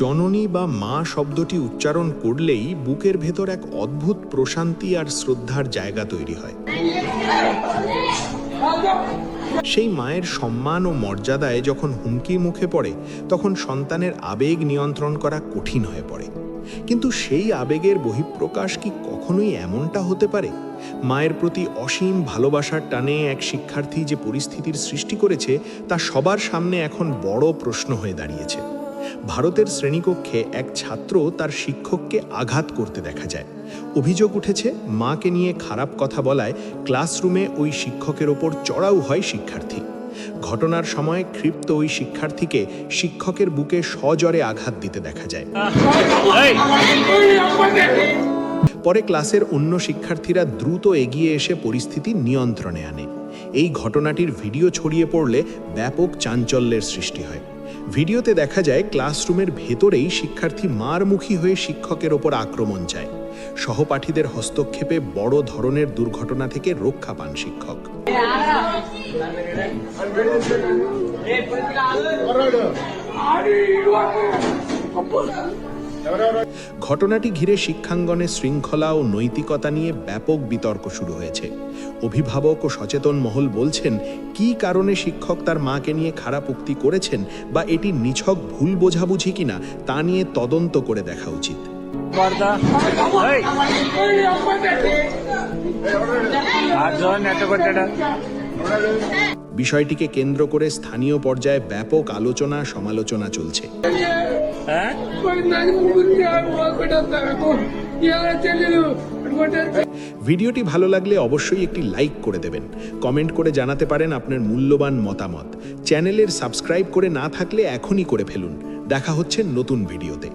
জননী বা মা শব্দটি উচ্চারণ করলেই বুকের ভেতর এক অদ্ভুত প্রশান্তি আর শ্রদ্ধার জায়গা তৈরি হয়। সেই মায়ের সম্মান ও মর্যাদায় যখন হুমকির মুখে পড়ে, তখন সন্তানের আবেগ নিয়ন্ত্রণ করা কঠিন হয়ে পড়ে। কিন্তু সেই আবেগের বহিঃপ্রকাশ কি কখনোই এমনটা হতে পারে? মায়ের প্রতি অসীম ভালোবাসার টানে এক শিক্ষার্থী যে পরিস্থিতির সৃষ্টি করেছে, তা সবার সামনে এখন বড় প্রশ্ন হয়ে দাঁড়িয়েছে। ভারতের শ্রেণীকক্ষে এক ছাত্র তার শিক্ষককে আঘাত করতে দেখা যায়। অভিযোগ উঠেছে, মাকে নিয়ে খারাপ কথা বলায় ক্লাসরুমে ওই শিক্ষকের ওপর চড়াও হয় শিক্ষার্থী। ঘটনার সময় ক্ষিপ্ত ওই শিক্ষার্থীকে শিক্ষকের বুকে সজোরে আঘাত দিতে দেখা যায়। পরে ক্লাসের অন্য শিক্ষার্থীরা দ্রুত এগিয়ে এসে পরিস্থিতি নিয়ন্ত্রণে আনে। এই ঘটনাটির ভিডিও ছড়িয়ে পড়লে ব্যাপক চাঞ্চল্যের সৃষ্টি হয়। ভিডিওতে দেখা যায় ক্লাসরুমের ভেতরেই শিক্ষার্থী মারমুখী হয়ে শিক্ষকের ওপর আক্রমণ চায়। সহপাঠীদের হস্তক্ষেপে বড় ধরনের দুর্ঘটনা থেকে রক্ষা পান শিক্ষক। ঘটনাটি ঘিরে শিক্ষাঙ্গনে শৃঙ্খলা ও নৈতিকতা নিয়ে ব্যাপক বিতর্ক শুরু হয়েছে। অভিভাবক ও সচেতন মহল বলছেন, কী কারণে শিক্ষক তার মাকে নিয়ে খারাপ উক্তি করেছেন বা এটি নিছক ভুল বোঝাবুঝি কিনা তা নিয়ে তদন্ত করে দেখা উচিত। বিষয়টিকে কেন্দ্র করে স্থানীয় পর্যায়ে ব্যাপক আলোচনা সমালোচনা চলছে। ভিডিওটি ভালো লাগলে অবশ্যই একটি লাইক করে দেবেন। কমেন্ট করে জানাতে পারেন আপনার মূল্যবান মতামত। চ্যানেলের সাবস্ক্রাইব করে না থাকলে এখনই করে ফেলুন। দেখা হচ্ছে নতুন ভিডিওতে।